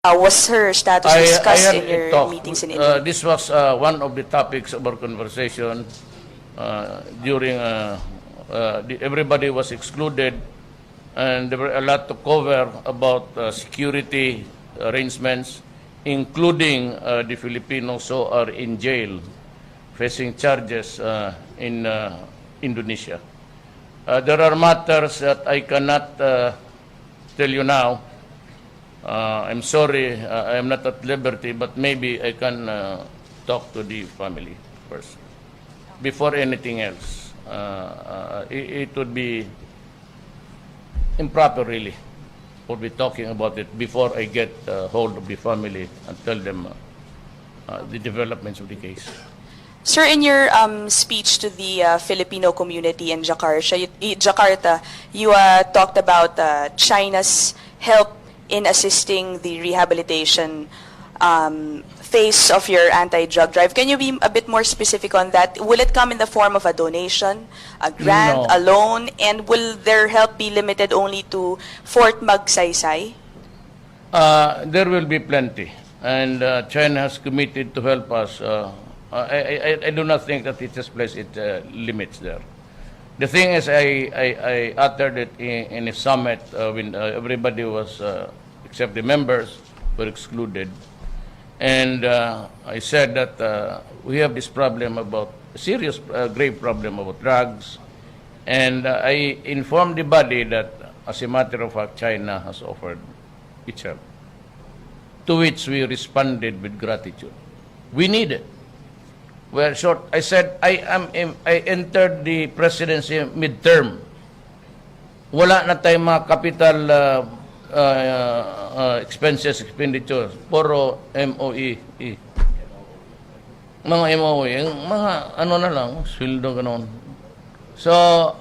Was her status discussed in your meetings in India? This was one of the topics of our conversation during everybody was excluded, and there were a lot to cover about security arrangements, including the Filipinos who are in jail facing charges in Indonesia. There are matters that I cannot tell you now. I'm sorry, I am not at liberty, but maybe I can talk to the family first. Before anything else, it would be improper, really, for be talking about it before I get hold of the family and tell them the developments of the case. Sir, in your speech to the Filipino community in Jakarta, you talked about China's help in assisting the rehabilitation phase of your anti-drug drive. Can you be a bit more specific on that? Will it come in the form of a donation, a grant, No. a loan, and will their help be limited only to Fort Magsaysay? There will be plenty, and China has committed to help us. I do not think that it has placed its limits there. The thing is, I uttered it in a summit when everybody was, except the members, were excluded. And I said that we have this problem about, a serious, grave problem about drugs. And I informed the body that, as a matter of fact, China has offered its help, to which we responded with gratitude. We need it. Well, short, I said, I entered the presidency midterm. Wala na tayong mga capital expenditures. Puro MOE. Mga MOE. Mga ano na lang, sweldo ganon. So,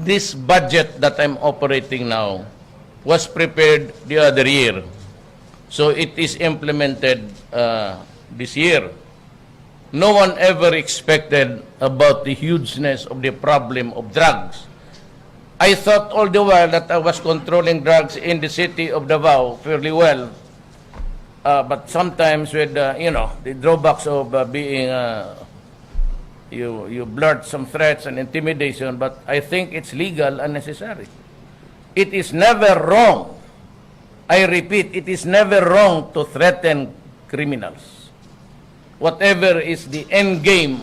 this budget that I'm operating now was prepared the other year. So, it is implemented this year. No one ever expected about the hugeness of the problem of drugs. I thought all the while that I was controlling drugs in the city of Davao fairly well. But sometimes with, the drawbacks of being, you blurt some threats and intimidation, but I think it's legal and necessary. It is never wrong. I repeat, it is never wrong to threaten criminals. Whatever is the end game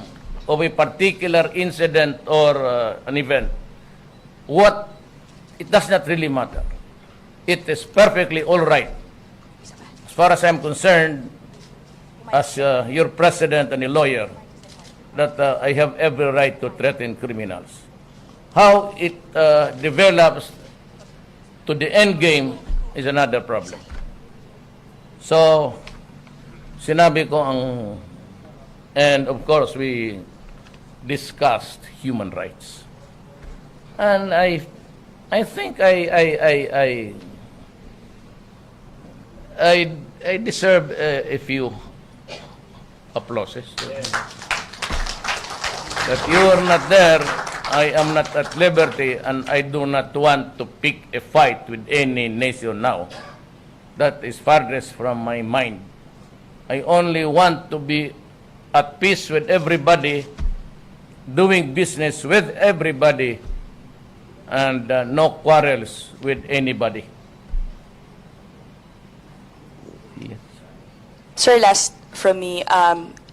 of a particular incident or an event, it does not really matter. It is perfectly all right. As far as I'm concerned, as your president and a lawyer, that I have every right to threaten criminals. How it develops to the end game is another problem. So, sinabi ko and of course we discussed human rights. And I think I deserve a few applauses. That you are not there, I am not at liberty, and I do not want to pick a fight with any nation now. That is farthest from my mind. I only want to be at peace with everybody, doing business with everybody, and no quarrels with anybody. Yes. Sir, last from me,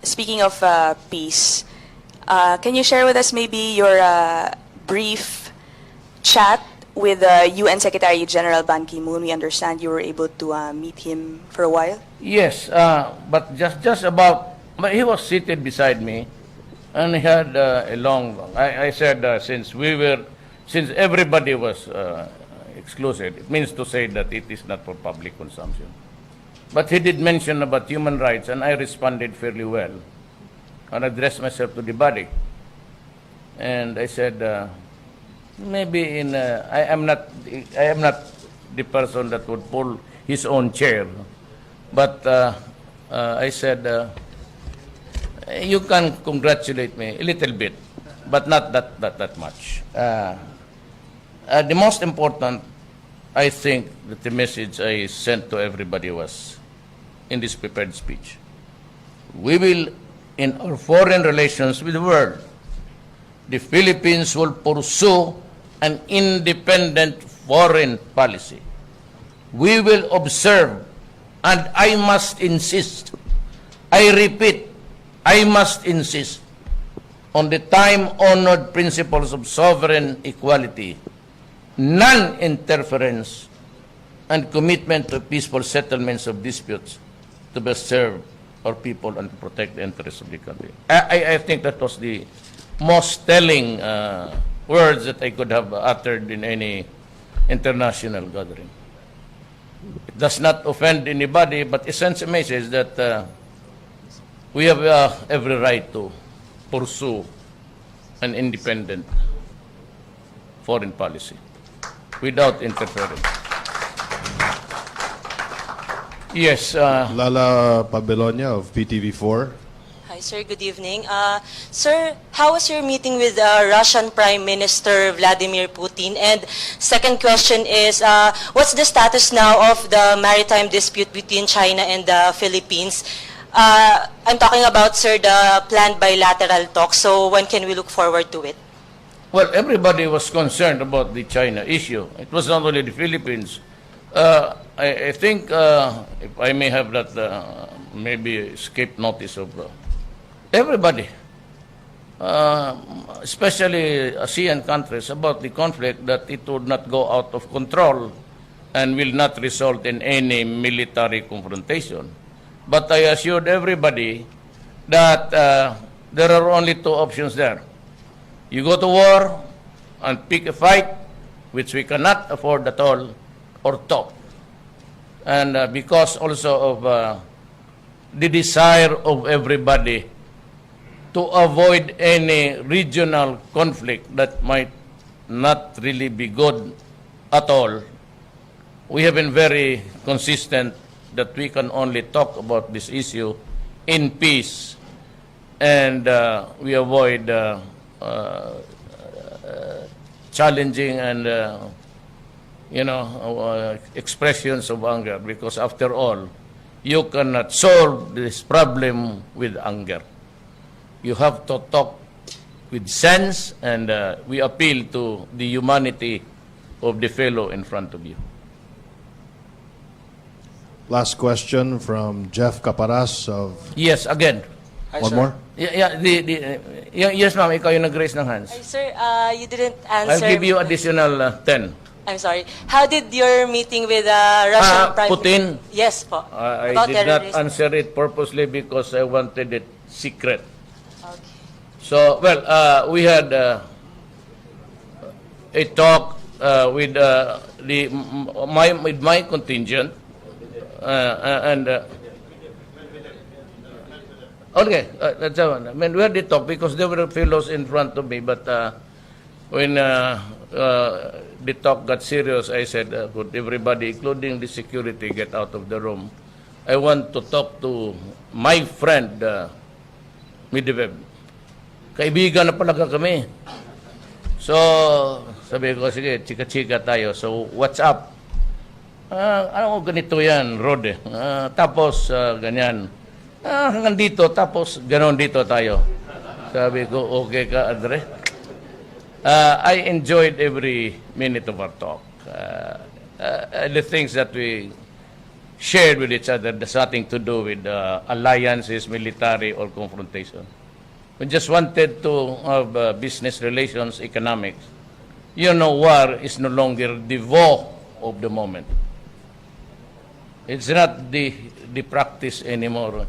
speaking of peace, can you share with us maybe your brief chat with UN Secretary General Ban Ki-moon? We understand you were able to meet him for a while. Yes, but just about, but he was seated beside me, and he had a long. I said since everybody was excluded, it means to say that it is not for public consumption. But he did mention about human rights, and I responded fairly well, and addressed myself to the body, and I said, maybe I am not the person that would pull his own chair, but I said. You can congratulate me a little bit, but not that much. The most important I think that the message I sent to everybody was in this prepared speech. We will, in our foreign relations with the world, the Philippines will pursue an independent foreign policy. We will observe, and I must insist, I repeat, I must insist on the time-honored principles of sovereign equality, non-interference, and commitment to peaceful settlements of disputes to best serve our people and to protect the interests of the country. I think that was the most telling words that I could have uttered in any international gathering. It does not offend anybody, but it sends a message that we have every right to pursue an independent foreign policy without interference. Yes. Lala Pabelonia of PTV4. Hi, sir. Good evening. Sir, how was your meeting with Russian Prime Minister Vladimir Putin? And second question is, what's the status now of the maritime dispute between China and the Philippines? I'm talking about, sir, the planned bilateral talks. So when can we look forward to it? Well, everybody was concerned about the China issue. It was not only the Philippines. I think, if I may have that maybe escape notice of everybody, especially ASEAN countries, about the conflict, that it would not go out of control and will not result in any military confrontation. But I assured everybody that there are only two options there. You go to war and pick a fight, which we cannot afford at all, or talk. And because also of the desire of everybody to avoid any regional conflict that might not really be good at all, we have been very consistent that we can only talk about this issue in peace, and we avoid challenging and expressions of anger, because after all, you cannot solve this problem with anger. You have to talk with sense, and we appeal to the humanity of the fellow in front of you. Last question from Jeff Caparas of... Yes, again. Hi, One sir. more? Yes, ma'am, ikaw yung nag-raise ng hands. Hi, sir, you didn't answer. I'll give you additional 10. I'm sorry. How did your meeting with Russian Prime Putin? Yes, po. I About did not terrorism. answer it purposely because I wanted it secret. Okay. So, well, we had a talk with my contingent, and okay, that's one. I mean, we had the talk because there were fellows in front of me, but when the talk got serious, I said, could everybody, including the security, get out of the room? I want to talk to my friend, Medvedev. Kaibigan na pala kami. So, sabi ko, sige, chika-chika tayo. So, what's up? Ano ganito yan, Rod? Tapos, ganyan. Hanggang dito, tapos ganon dito tayo. Sabi ko, okay ka, Andre? I enjoyed every minute of our talk. The things that we shared with each other, there's nothing to do with alliances, military, or confrontation. We just wanted to have business relations, economics. You know, war is no longer the vogue of the moment. It's not the practice anymore.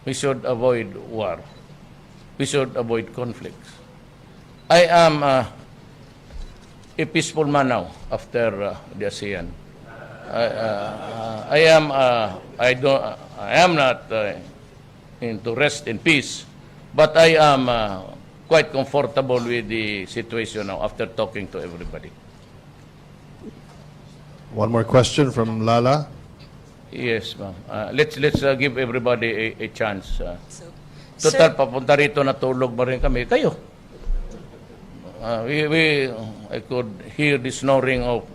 We should avoid war. We should avoid conflicts. I am a peaceful man now after the ASEAN. I am not into rest in peace, but I am quite comfortable with the situation now after talking to everybody. One more question from Lala. Yes, ma'am. Let's give everybody a chance. So, Total, sir, papunta rito, natulog ba rin kami? Kayo. I could hear the snoring of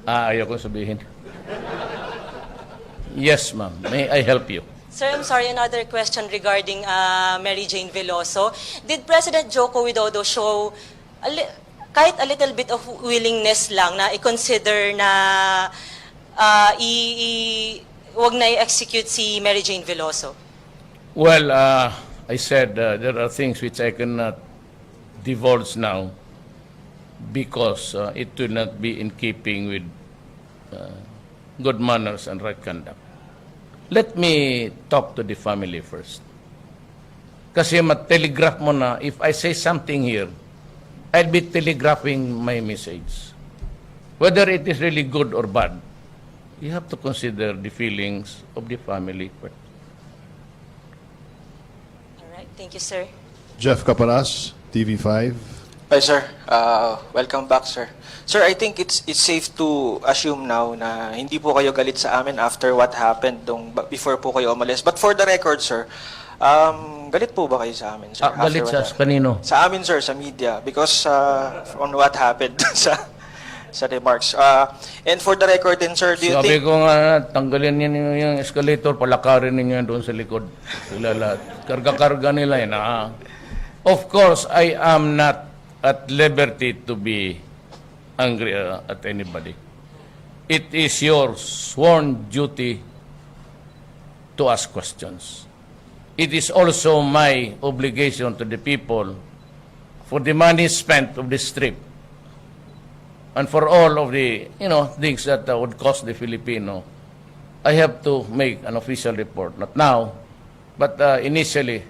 Ayaw kong sabihin. Yes, ma'am. May I help you? Sir, I'm sorry, another question regarding Mary Jane Veloso. Did President Joko Widodo show kahit a little bit of willingness lang na i-consider na wag na i-execute si Mary Jane Veloso? Well, I said there are things which I cannot divulge now because it will not be in keeping with good manners and right conduct. Let me talk to the family first. Kasi mat-telegraph mo na, if I say something here, I'll be telegraphing my message. Whether it is really good or bad, you have to consider the feelings of the family first. All right, thank you, sir. Jeff Caparas, TV5. Hi, sir. Welcome back, sir. Sir, I think it's safe to assume now na hindi po kayo galit sa amin after what happened before po kayo umalis. But for the record, sir, galit po ba kayo sa amin, sir? Galit after sa kanino? Sa amin, sir, sa media. Because on what happened sa remarks. And for the record din, sir, do you Sabi think... ko nga, tanggalin niyo yung escalator, palakarin ninyo doon sa likod. Sila lahat. Karga-karga nila yun. Of course, I am not at liberty to be angry at anybody. It is your sworn duty to ask questions. It is also my obligation to the people for the money spent of this trip and for all of the things that would cost the Filipino. I have to make an official report, not now, but initially,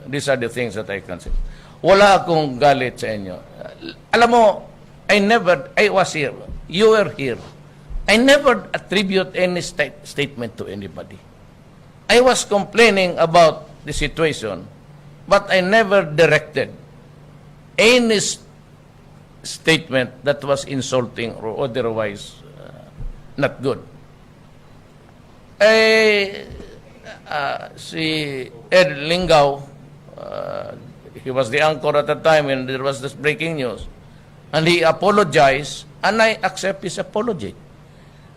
these are the things that I can say. Wala akong galit sa inyo. Alam mo, I was here. You were here. I never attribute any statement to anybody. I was complaining about the situation, but I never directed any statement that was insulting or otherwise not good. Si Ed Lingao, he was the anchor at the time when there was this breaking news. And he apologized, and I accept his apology.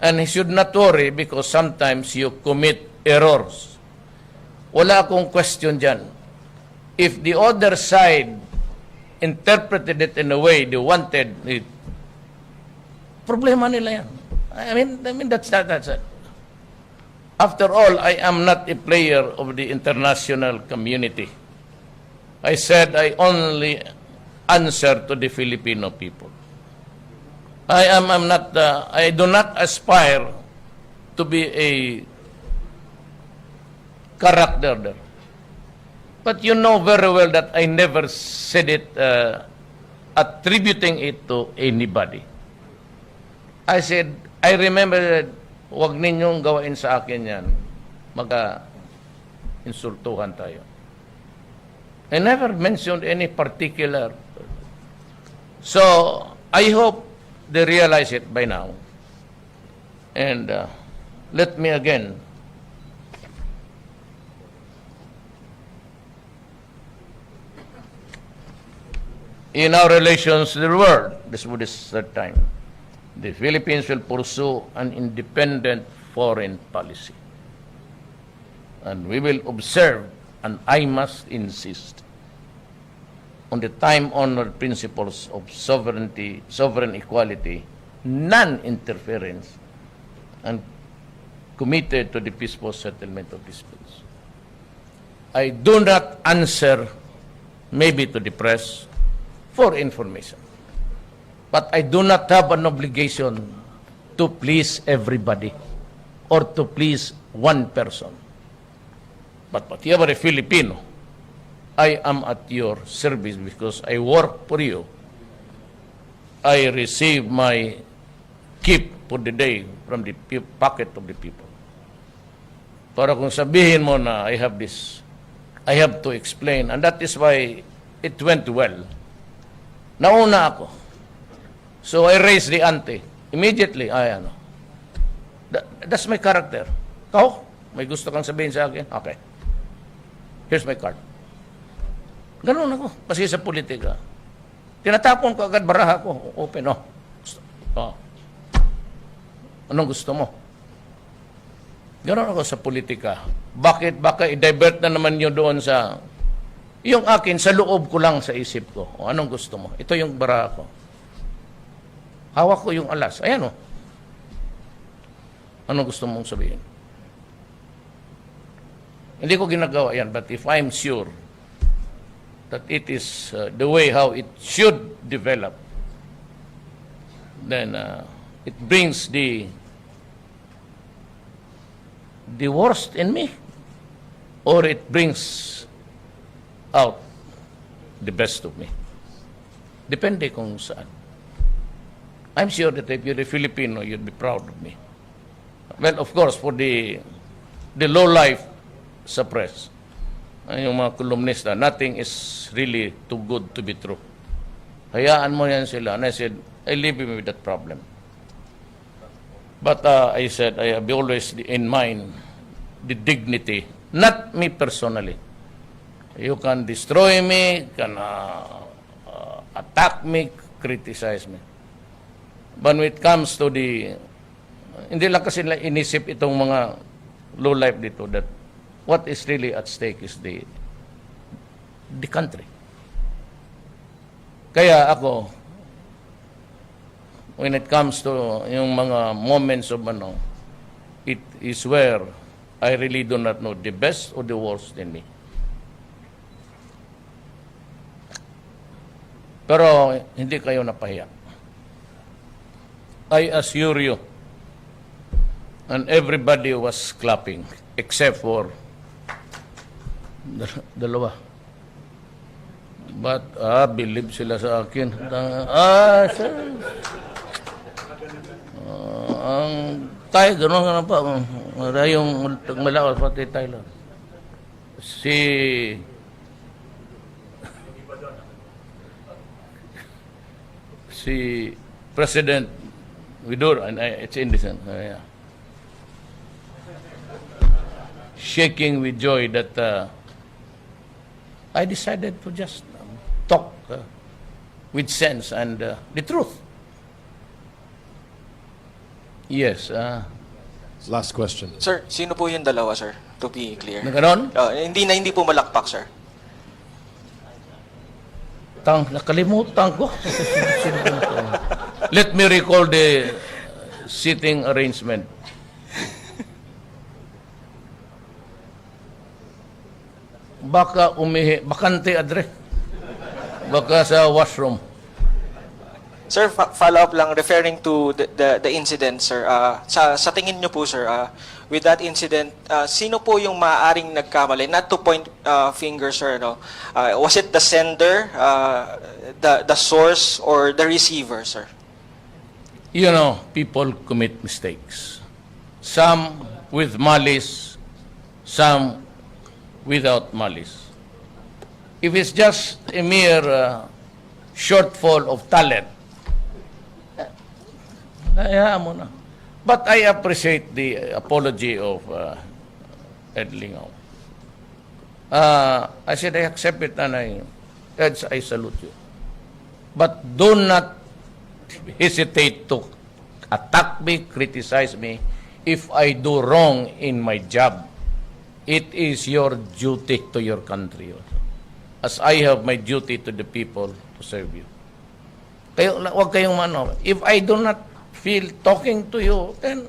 And he should not worry because sometimes you commit errors. Wala akong question dyan. If the other side interpreted it in a way they wanted it, problema nila yan. I mean that's it. After all, I am not a player of the international community. I said I only answer to the Filipino people. I do not aspire to be a character there. But you know very well that I never said it attributing it to anybody. I said, I remember that huwag ninyong gawain sa akin yan. Insultuhan tayo. I never mentioned any particular. So, I hope they realize it by now. And let me again in our relations to the world, this would be the third time, the Philippines will pursue an independent foreign policy. And we will observe, and I must insist, on the time-honored principles of sovereignty, sovereign equality, non-interference, and committed to the peaceful settlement of disputes. I do not answer, maybe to the press, for information. But I do not have an obligation to please everybody or to please one person. But whatever a Filipino, I am at your service because I work for you. I receive my keep for the day from the pocket of the people. Para kung sabihin mo na I have this, I have to explain. And that is why it went well. Nauna ako. So I raised the ante. Immediately, that's my character. Kau, may gusto kang sabihin sa akin? Okay. Here's my card. Ganun ako, kasi sa politika. Tinatapon ko agad baraha ko, open, Anong gusto mo? Ganon ako sa politika. Bakit? Baka i-divert na naman nyo doon sa... Yung akin, sa loob ko lang sa isip ko. O, anong gusto mo? Ito yung bara ko. Hawak ko yung alas. Ayan o. Anong gusto mong sabihin? Hindi ko ginagawa yan. But if I'm sure that it is the way how it should develop, then it brings the worst in me, or it brings out the best of me. Depende kung saan. I'm sure that if you're a Filipino, you'd be proud of me. Well, of course, for the low life sa press, yung mga kolumnista, nothing is really too good to be true. Hayaan mo yan sila. And I said, I leave him with that problem. But I said, I have always in mind the dignity, not me personally. You can destroy me, can attack me, criticize me. But when it comes to the, hindi lang kasi inisip itong mga low life dito that what is really at stake is the country. Kaya ako, when it comes to yung mga moments of ano, it is where I really do not know the best or the worst in me. Pero hindi kayo napahiya. I assure you, and everybody was clapping except for dalawa. But believe sila sa akin. Sir. Ang tayo, gano'n pa. Yung malakas pati tayo lang. Si President Widur, and it's indecent. Yeah. Shaking with joy that I decided to just talk with sense and the truth. Yes. Last question. Sir, sino po yung dalawa, sir? To be clear. Na ganon? Hindi po malakpak, sir. Nakalimutan ko. Let me recall the seating arrangement. Baka bakante address. Baka sa washroom. Sir, follow up lang referring to the incident, sir. Sa tingin niyo po, sir, with that incident, sino po yung maaaring nagkamali? Not to point fingers, sir, no? Was it the sender, the source, or the receiver, sir? You know, people commit mistakes. Some with malice, some without malice. If it's just a mere shortfall of talent, hayaan mo na. But I appreciate the apology of Ed Lingaw. I said I accept it and I salute you. But do not hesitate to attack me, criticize me if I do wrong in my job. It is your duty to your country also. As I have my duty to the people to serve you. Huwag kayong mano. If I do not feel talking to you, then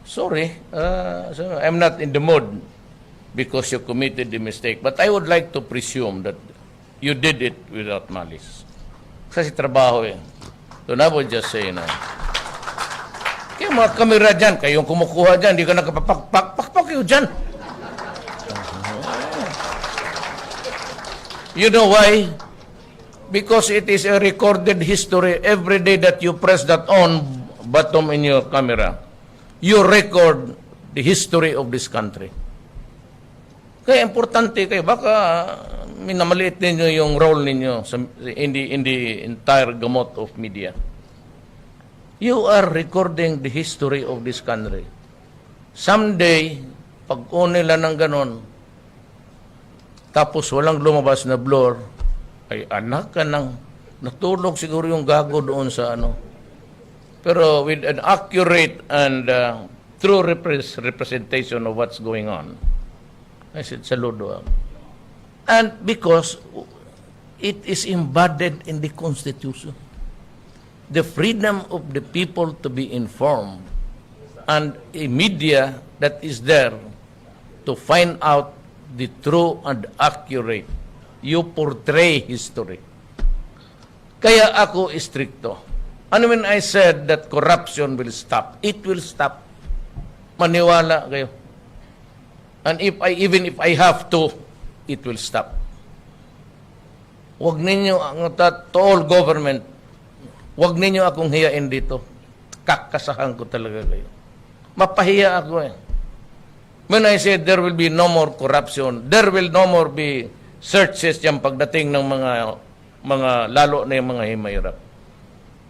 sorry, so I'm not in the mood because you committed the mistake. But I would like to presume that you did it without malice. Kasi trabaho eh. So I would just say, kaya mga kamera dyan, kayong kumukuha dyan, di ka nakapakpak kayo dyan. You know why? Because it is a recorded history. Every day that you press that on button in your camera, you record the history of this country. Kaya importante kayo. Baka minamaliit ninyo yung role ninyo in the entire gamut of media. You are recording the history of this country. Someday, pag nila ng ganon, tapos walang lumabas na blur, ay anak ka ng natulog siguro yung gago doon sa pero with an accurate and true representation of what's going on. I said, saludo. And because it is embedded in the Constitution. The freedom of the people to be informed and a media that is there to find out the true and accurate. You portray history. Kaya ako istrikto. And when I said that corruption will stop, it will stop. Maniwala kayo. And even if I have to, it will stop. Huwag ninyo, to all government, huwag ninyo akong hiyain dito. Kakasahan ko talaga kayo. Mapahiya ako eh. When I said there will be no more corruption, there will no more be searches yung pagdating ng mga lalo na yung mga himayarap.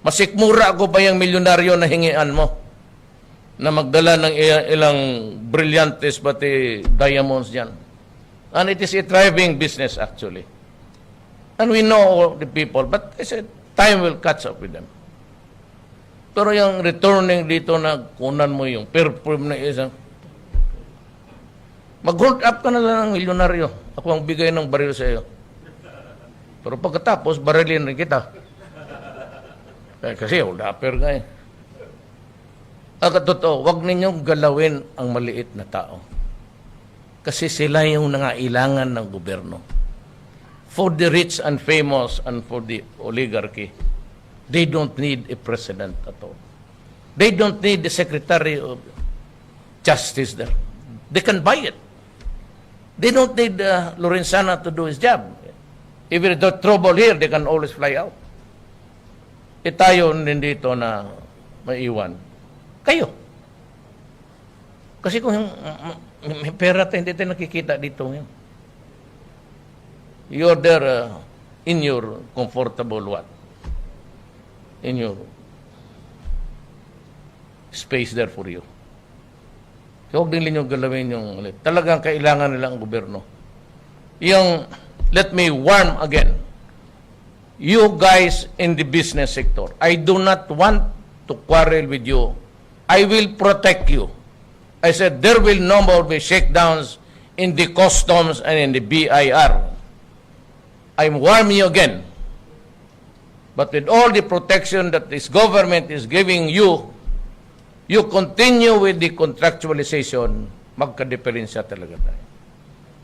Masikmura ako pa yung milyonaryo na hingian mo na magdala ng ilang brilyantes pati diamonds yan. And it is a thriving business actually. And we know the people, but I said, time will catch up with them. Pero yung returning dito na kunan mo yung perfume na isang, mag-hold up ka na lang ng milyonaryo. Ako ang bigay ng baril sa iyo. Pero pagkatapos, barilin rin kita. Kasi hold upper ka eh. Totoo, wag ninyong galawin ang maliit na tao. Kasi sila yung nangailangan ng gobyerno. For the rich and famous and for the oligarchy, they don't need a president at all. They don't need the Secretary of Justice there. They can buy it. They don't need Lorenzana to do his job. If there's trouble here, they can always fly out. Tayo din dito na maiwan. Kayo. Kasi kung may pera tayo, hindi tayo nakikita dito ngayon. You're there in your comfortable what? In your space there for you. So, huwag din ninyo galawin yung talagang kailangan nila ang gobyerno. Yung, let me warn again, you guys in the business sector, I do not want to quarrel with you. I will protect you. I said, there will no more be shakedowns in the customs and in the BIR. I'm warning you again. But with all the protection that this government is giving you, you continue with the contractualization, magka-diferensya talaga tayo.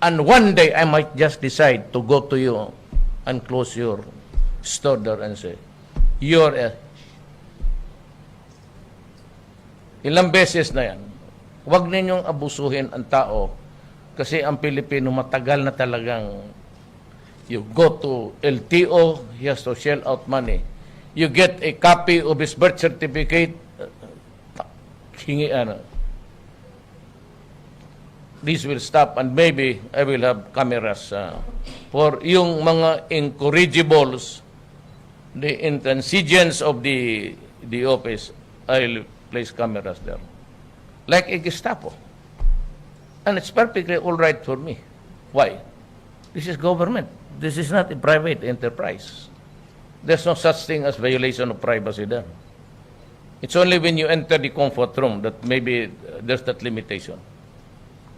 And one day, I might just decide to go to you and close your store there and say, you're a... Ilang beses na yan. Huwag ninyong abusuhin ang tao kasi ang Pilipino matagal na talagang you go to LTO, he has to shell out money. You get a copy of his birth certificate, hingi ano. This will stop and maybe I will have cameras for yung mga incorrigibles, the intransigence of the office, I'll place cameras there. Like a Gestapo. And it's perfectly all right for me. Why? This is government. This is not a private enterprise. There's no such thing as violation of privacy there. It's only when you enter the comfort room that maybe there's that limitation.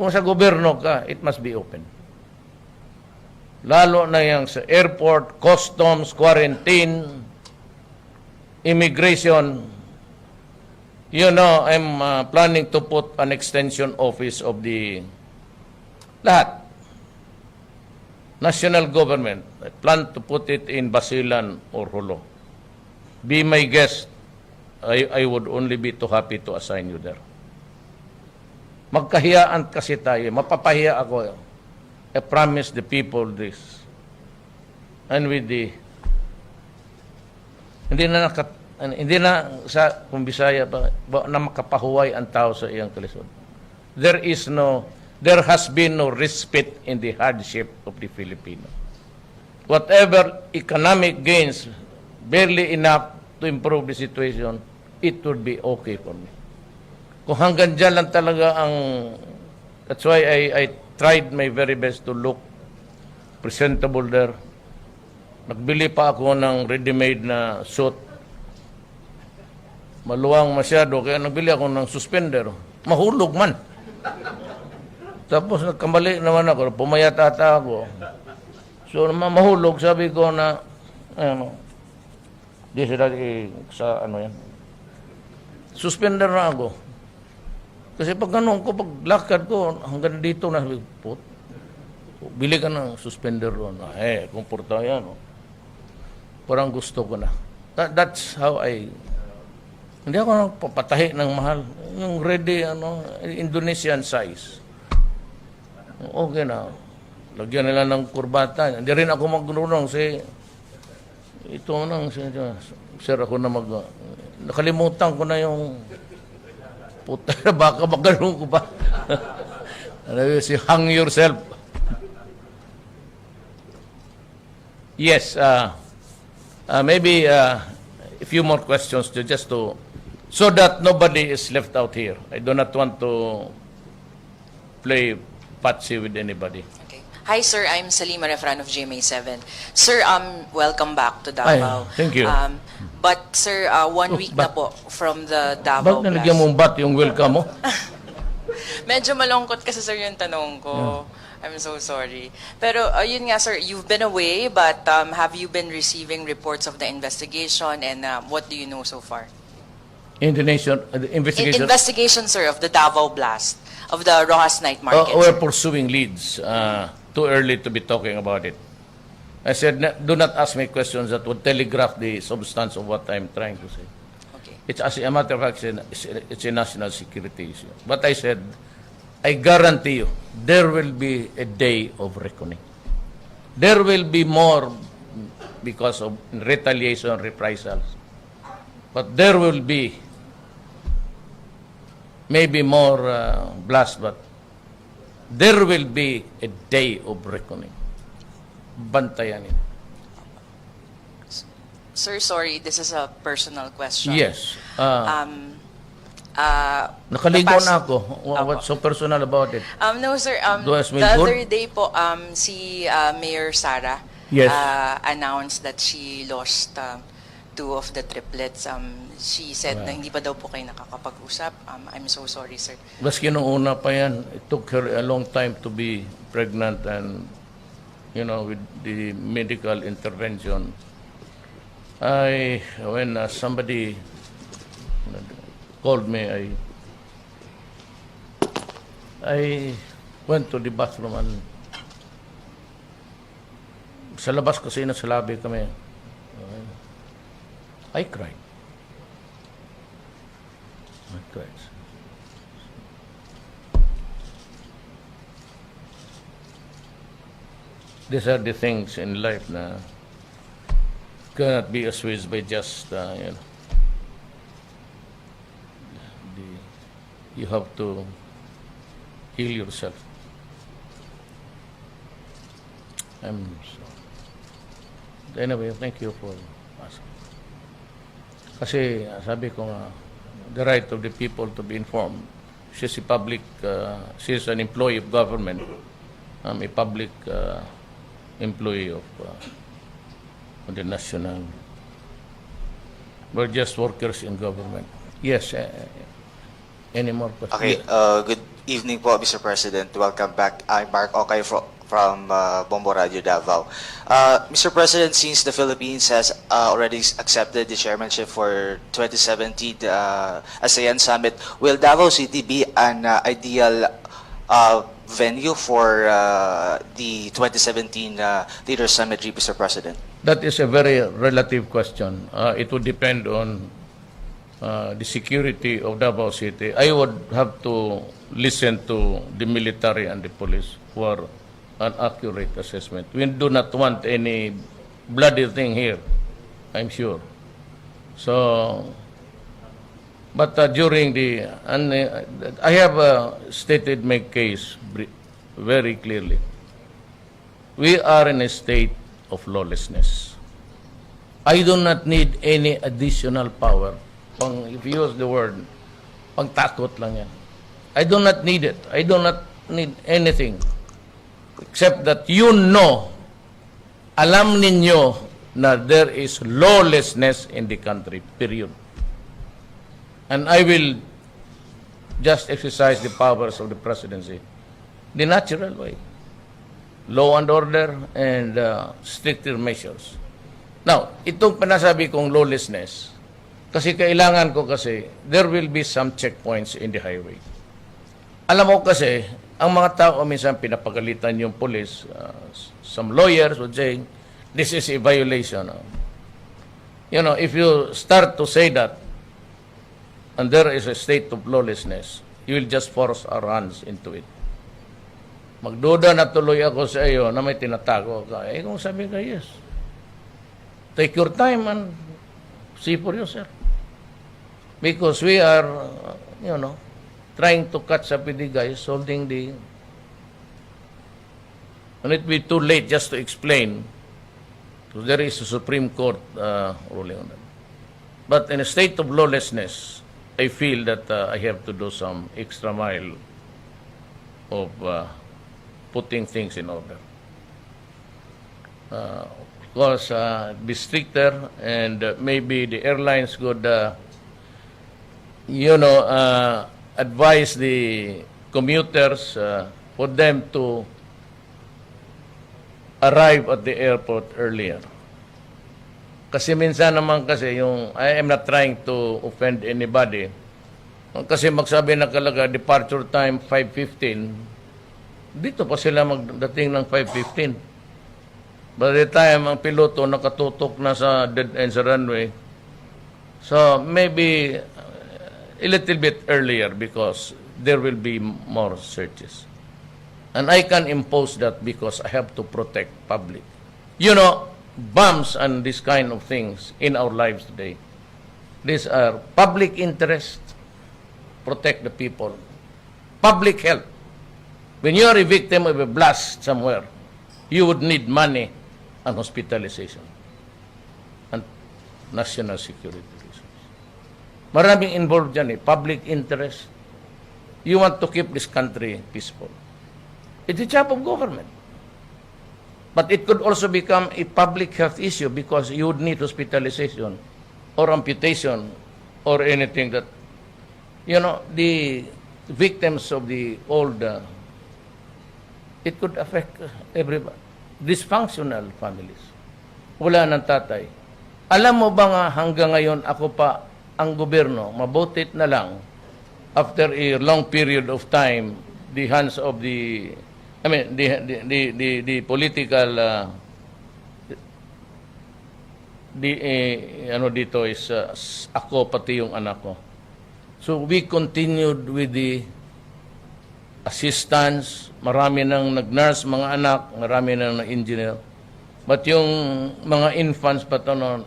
Kung sa gobyerno ka, it must be open. Lalo na yung sa airport, customs, quarantine, immigration. You know, I'm planning to put an extension office of the lahat. National government. I plan to put it in Basilan or Holo. Be my guest. I would only be too happy to assign you there. Magkahiyaan kasi tayo. Mapapahiya ako. I promise the people this. And with the... Hindi na sa kung Bisaya pa na makapahuway ang tao sa iyang kalisod. There has been no respite in the hardship of the Filipino. Whatever economic gains, barely enough to improve the situation, it would be okay for me. Kung hanggang dyan lang talaga ang... That's why I tried my very best to look presentable there. Nagbili pa ako ng ready-made na suit. maluwang masyado, kaya nagbili ako ng suspender. Mahulog man. Tapos nagkamali naman ako, pumayat ata ako. So mahulog, sabi ko na, ano, di sila sa ano yan. Suspender na ako. Kasi pag ganun ko, pag lakad ko, hanggang dito na, bili ka ng suspender ron. Komporta yan. Oh. Parang gusto ko na. That's how hindi ako nagpapatahi ng mahal. Yung ready, Indonesian size. Okay na. Lagyan nila ng kurbata. Hindi rin ako magrunong. Ito nang, sir, ako na nakalimutan ko na yung puta na baka maganong ko pa. Si hang yourself. Yes, maybe a few more questions so that nobody is left out here. I do not want to play patsy with anybody. Okay. Hi, sir. I'm Salima Refran of GMA7. Sir, welcome back to Davao. Thank you. But, sir, 1 week na po from the Davao Bakit nalagyan mong bat yung welcome mo? Medyo malungkot kasi, sir, yung tanong ko. I'm so sorry. Pero, yun nga, sir, you've been away, but have you been receiving reports of the investigation, and what do you know so far? Investigation? Investigation, sir, of the Davao blast, of the Rojas Night Market. We're pursuing leads. Too early to be talking about it. I said, do not ask me questions that would telegraph the substance of what I'm trying to say. Okay. It's, as a matter of fact, it's a national security issue. But I said, I guarantee you, there will be a day of reckoning. There will be more because of retaliation, reprisals. But there will be maybe more blast, but there will be a day of reckoning. Bantayan ito. Sir, sorry, this is a personal question. Yes. the Nakaligo past- na ako. What's so personal about it? No, sir. Do I The smell good? other day po, si Mayor Sara Yes. announced that she lost two of the triplets. She said na hindi pa daw po kayo nakakapag-usap. I'm so sorry, sir. Maski nung una pa yan, it took her a long time to be pregnant and, with the medical intervention. When somebody called me, I went to the bathroom and sa labas kasi nasa labi kami. I cried. These are the things in life na cannot be assuaged by just, you have to heal yourself. Anyway, thank you for asking. Kasi sabi ko nga, the right of the people to be informed. She's a public, she's an employee of government. I'm a public employee of the national. We're just workers in government. Yes, any more questions? Okay, good evening po, Mr. President. Welcome back. I'm Mark Okay from Bombo Radio Davao. Mr. President, since the Philippines has already accepted the chairmanship for 2017 ASEAN Summit, will Davao City be an ideal venue for the 2017 Leaders Summit, Mr. President? That is a very relative question. It would depend on the security of Davao City. I would have to listen to the military and the police for an accurate assessment. We do not want any bloody thing here, I'm sure. So, but during the, I have stated my case very clearly. We are in a state of lawlessness. I do not need any additional power. If you use the word, pangtakot lang yan. I do not need it. I do not need anything. Except that alam ninyo na there is lawlessness in the country, period. And I will just exercise the powers of the presidency the natural way. Law and order and stricter measures. Now, itong panasabi kong lawlessness, kasi kailangan ko kasi, there will be some checkpoints in the highway. Alam mo kasi, ang mga tao minsan pinapagalitan yung police, some lawyers would say, this is a violation. You know, if you start to say that, and there is a state of lawlessness, you will just force our hands into it. Magduda na tuloy ako sa iyo na may tinatago ka. Eh kung sabi ka, yes. Take your time and see for yourself. Because we are, you know, trying to catch up with the guys holding the... And it will be too late just to explain. Because there is a Supreme Court ruling on that. But in a state of lawlessness, I feel that I have to do some extra mile of putting things in order. Of course, be stricter, and maybe the airlines could, you know, advise the commuters for them to arrive at the airport earlier. Kasi minsan naman kasi yung, I am not trying to offend anybody. Kasi magsabi na kalaga, departure time 5:15, dito pa sila magdating ng 5:15. By the time ang piloto nakatutok na sa dead end sa runway, so maybe a little bit earlier because there will be more searches. And I can impose that because I have to protect public. You know, bombs and this kind of things in our lives today, these are public interest, protect the people. Public health. When you are a victim of a blast somewhere, you would need money and hospitalization and national security reasons. Maraming involved dyan public interest. You want to keep this country peaceful. It's a job of government. But it could also become a public health issue because you would need hospitalization or amputation or anything that, you know, the victims of the old, it could affect everybody. Dysfunctional families. Wala ng tatay. Alam mo ba nga hanggang ngayon ako pa ang gobyerno, mabutit na lang, after a long period of time, the hands of the, I mean, the political, ano dito is, ako pati yung anak ko. So we continued with the assistance, marami nang nag-nurse, mga anak, marami nang na-engineer. But yung mga infants pa to noon,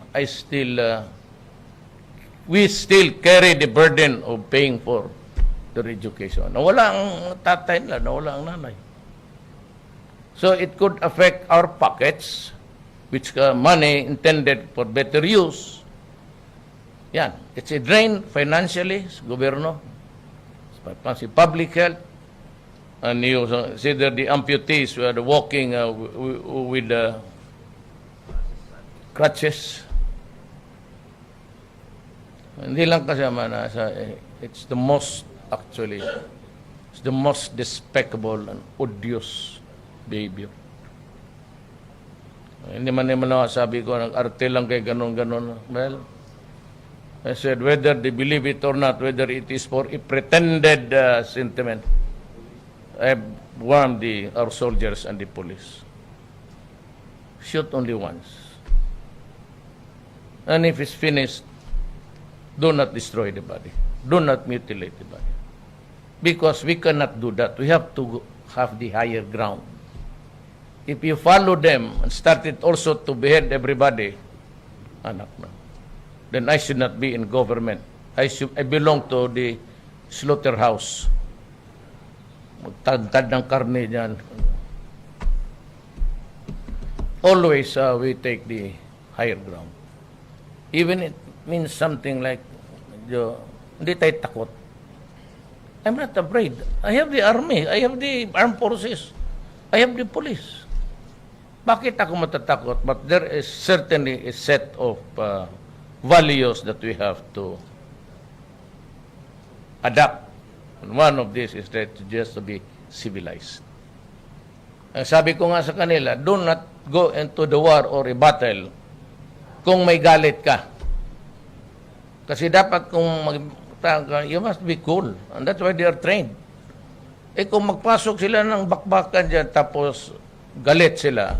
we still carry the burden of paying for their education. Nawala ang tatay nila, nawala ang nanay. So it could affect our pockets, which money intended for better use. Yan, it's a drain financially sa gobyerno, sa public health, and you consider the amputees who are walking with crutches. Hindi lang kasama na it's the most, actually, it's the most despicable and odious behavior. Hindi man sabi ko, nag-arte lang kay ganon-ganon. Well, I said, whether they believe it or not, whether it is for a pretended sentiment, I have warned our soldiers and the police. Shoot only once. And if it's finished, do not destroy the body. Do not mutilate the body. Because we cannot do that. We have to have the higher ground. If you follow them and started also to behead everybody, anak na, then I should not be in government. I belong to the slaughterhouse. Magtagtad ng karne dyan. Always we take the higher ground. Even it means something like, hindi tayo takot. I'm not afraid. I have the army. I have the armed forces. I have the police. Bakit ako matatakot? But there is certainly a set of values that we have to adapt. And one of these is that just to be civilized. Sabi ko nga sa kanila, do not go into the war or a battle kung may galit ka. Kasi dapat kung you must be cool. And that's why they are trained. Kung magpasok sila ng bakbakan dyan, tapos galit sila,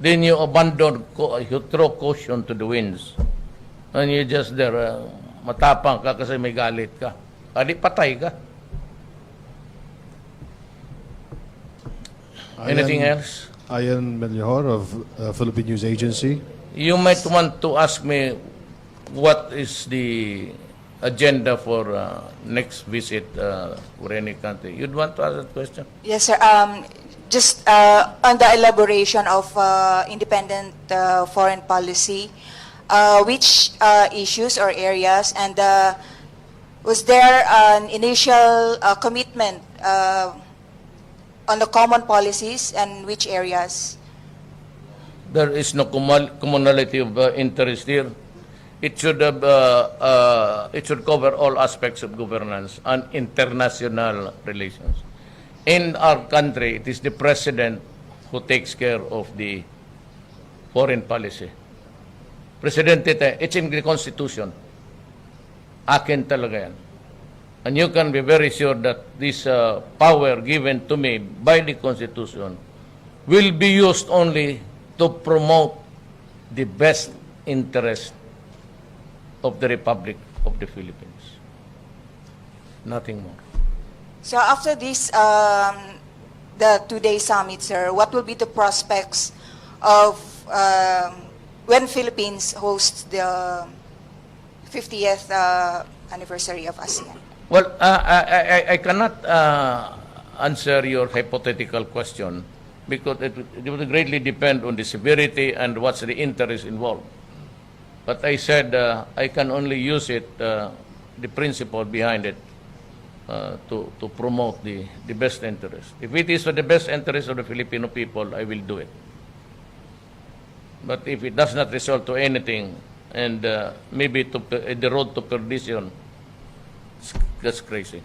then you abandon, you throw caution to the winds. And you just there, matapang ka kasi may galit ka. Adi patay ka. Anything else? Ian Melior of Philippine News Agency. You might want to ask me what is the agenda for next visit for any country. You'd want to ask that question? Yes, sir. Just on the elaboration of independent foreign policy, which issues or areas, and was there an initial commitment on the common policies, and which areas? There is no commonality of interest here. It should have, it should cover all aspects of governance and international relations. In our country, it is the president who takes care of the foreign policy. President, it's in the Constitution. Akin talaga yan. And you can be very sure that this power given to me by the Constitution will be used only to promote the best interest of the Republic of the Philippines. Nothing more. So after this, the two-day summit, sir, what will be the prospects of when Philippines hosts the 50th anniversary of ASEAN? Well, I cannot answer your hypothetical question because it would greatly depend on the severity and what's the interest involved. But I said I can only use it, the principle behind it, to promote the best interest. If it is for the best interest of the Filipino people, I will do it. But if it does not result to anything, and maybe to the road to perdition, that's crazy.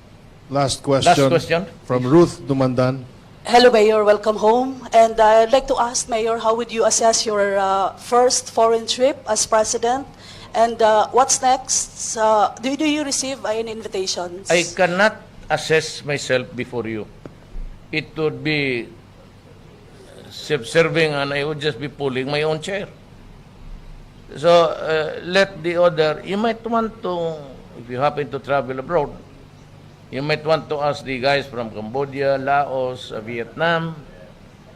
Last question. From Ruth Dumandan. Hello, Mayor. Welcome home. And I'd like to ask, Mayor, how would you assess your first foreign trip as president? And what's next? Do you receive any invitations? I cannot assess myself before you. It would be self-serving and I would just be pulling my own chair. So let the other, you might want to, if you happen to travel abroad, you might want to ask the guys from Cambodia, Laos, Vietnam,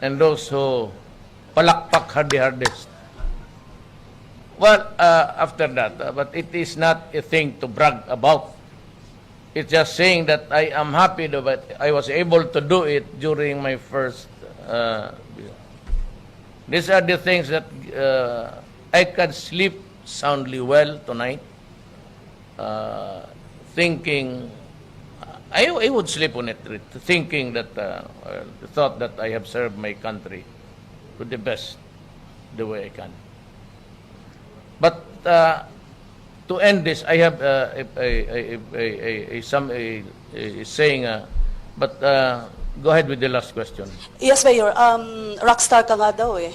and those who palakpak hardest. Well, after that, but it is not a thing to brag about. It's just saying that I am happy that I was able to do it during my first. These are the things that I can sleep soundly well tonight, thinking. I would sleep on it, thinking that the thought that I have served my country to the best, the way I can. But to end this, I have a saying. But go ahead with the last question. Yes, Mayor. Rockstar ka nga daw eh.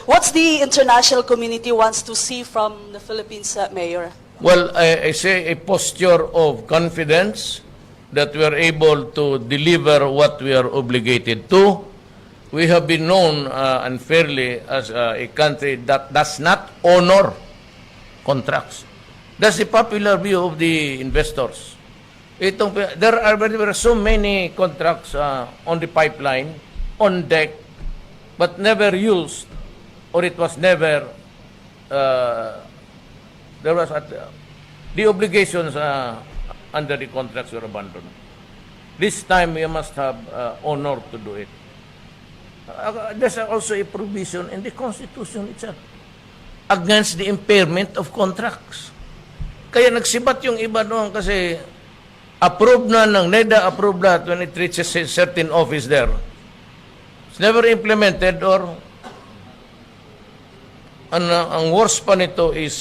What's the international community wants to see from the Philippines, Mayor? Well, I say a posture of confidence that we are able to deliver what we are obligated to. We have been known unfairly as a country that does not honor contracts. That's the popular view of the investors. There are so many contracts on the pipeline, on deck, but never used, or it was never, there was the obligations under the contracts were abandoned. This time we must have honor to do it. There's also a provision in the Constitution itself against the impairment of contracts. Kaya nagsibat yung iba doon kasi approved na ng NEDA, approved that when it reaches a certain office there. It's never implemented or ang worst pa nito is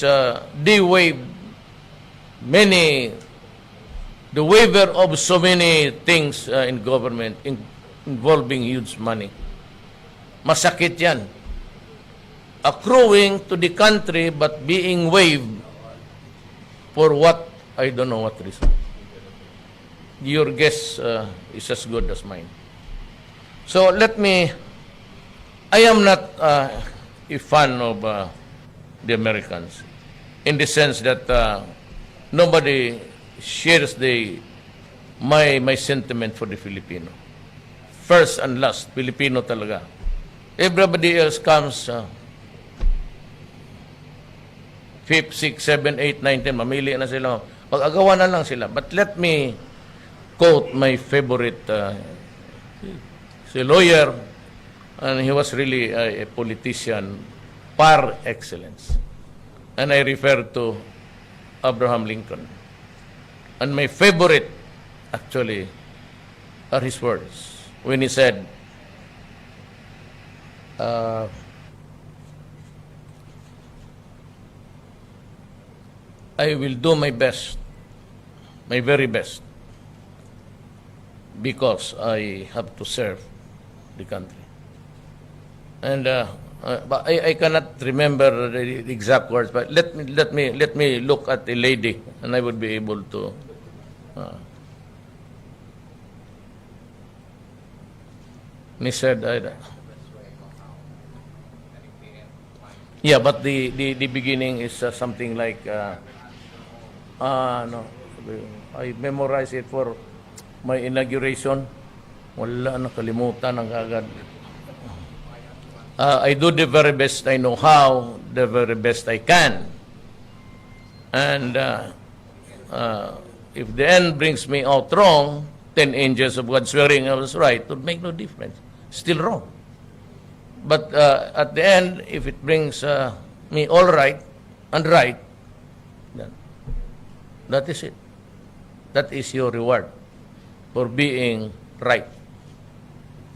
they waived many the waiver of so many things in government involving huge money. Masakit yan. Accruing to the country but being waived for what? I don't know what reason. Your guess is as good as mine. So I am not a fan of the Americans in the sense that nobody shares my sentiment for the Filipino. First and last, Filipino talaga. Everybody else comes 5th, 6th, 7th, 8th, 9th, 10, mamili na sila. Pag-agawa na lang sila. But let me quote my favorite he's a lawyer, and he was really a politician par excellence. And I refer to Abraham Lincoln. And my favorite, actually, are his words when he said, I will do my best, my very best, because I have to serve the country. And but I cannot remember the exact words, but let me look at a lady, and I would be able to. He said, yeah, but the beginning is something like. No, I memorized it for my inauguration. Wala, nakalimutan ang agad. I do the very best I know how, the very best I can. And if the end brings me out wrong, 10 angels of God swearing I was right, it would make no difference. Still wrong. But at the end, if it brings me all right and right, then that is it. That is your reward for being right.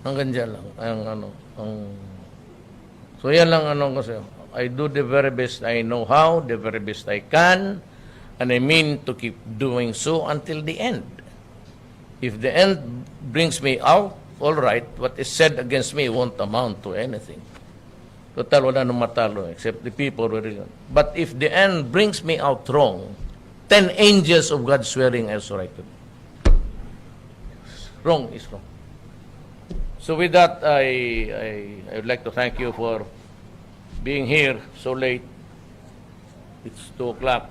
Hanggang dyan lang. So yan lang kasi. I do the very best I know how, the very best I can, and I mean to keep doing so until the end. If the end brings me out, all right, what is said against me won't amount to anything. Total, wala nang matalo except the people who really. But if the end brings me out wrong, 10 angels of God swearing I was right to me. Wrong is wrong. So with that, I would like to thank you for being here so late. It's 2 o'clock.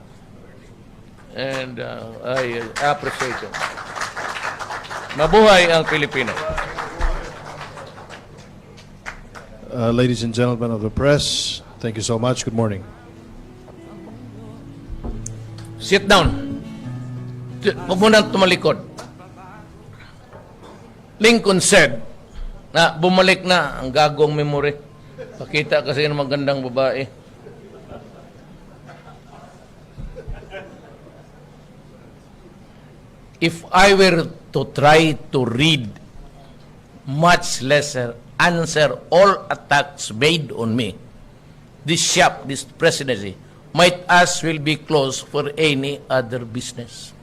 And I appreciate it. Mabuhay ang Pilipino. Ladies and gentlemen of the press, thank you so much. Good morning. Sit down. Huwag mo nang tumalikod. Lincoln said na bumalik na ang gagong memory. Pakita kasi ng magandang babae. If I were to try to read, much lesser answer all attacks made on me, this presidency, might as well be closed for any other business.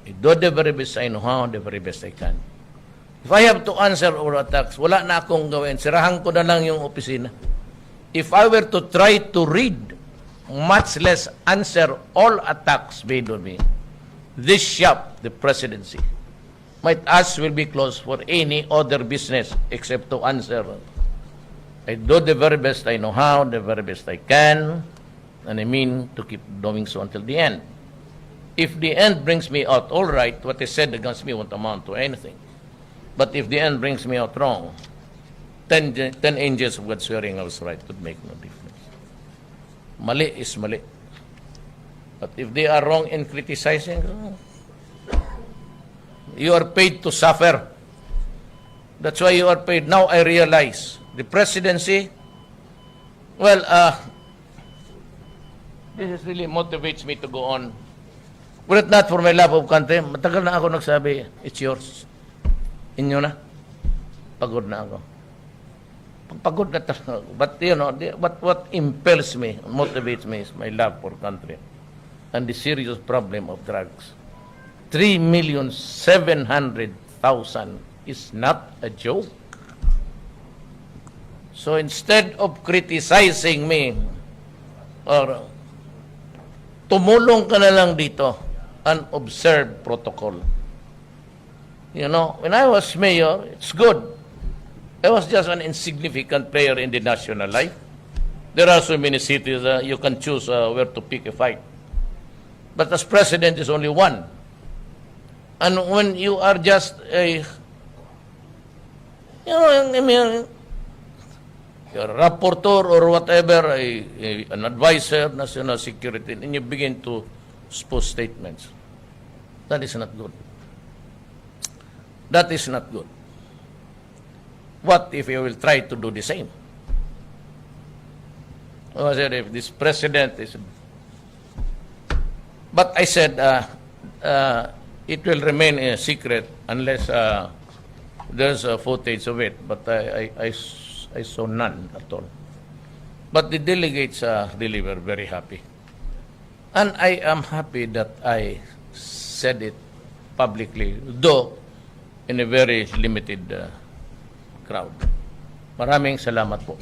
I do the very best I know how, the very best I can. If I have to answer all attacks, wala na akong gawin. Sirahan ko na lang yung opisina. If I were to try to read, much less answer all attacks made on me, this shop, the presidency, might as well be closed for any other business except to answer. I do the very best I know how, the very best I can, and I mean to keep doing so until the end. If the end brings me out all right, what is said against me won't amount to anything. But if the end brings me out wrong, 10 angels of God swearing I was right would make no difference. Mali is mali. But if they are wrong in criticizing, you are paid to suffer. That's why you are paid. Now I realize the presidency, well, this is really motivates me to go on. Were it not for my love of country, matagal na ako nagsabi, it's yours. Inyo na. Pagod na ako. Pagod na talaga. But you know, what impels me, motivates me is my love for country and the serious problem of drugs. 3,700,000 is not a joke. So instead of criticizing me or tumulong ka na lang dito and observe protocol. You know, when I was mayor, it's good. I was just an insignificant player in the national life. There are so many cities you can choose where to pick a fight. But as president is only one. And when you are just a, I mean, you're a rapporteur or whatever, an advisor, national security, and you begin to expose statements. That is not good. That is not good. What if you will try to do the same? I said, if this president is... But I said, it will remain a secret unless there's a footage of it. But I saw none at all. But the delegates really were very happy. And I am happy that I said it publicly, though in a very limited crowd. Maraming salamat po.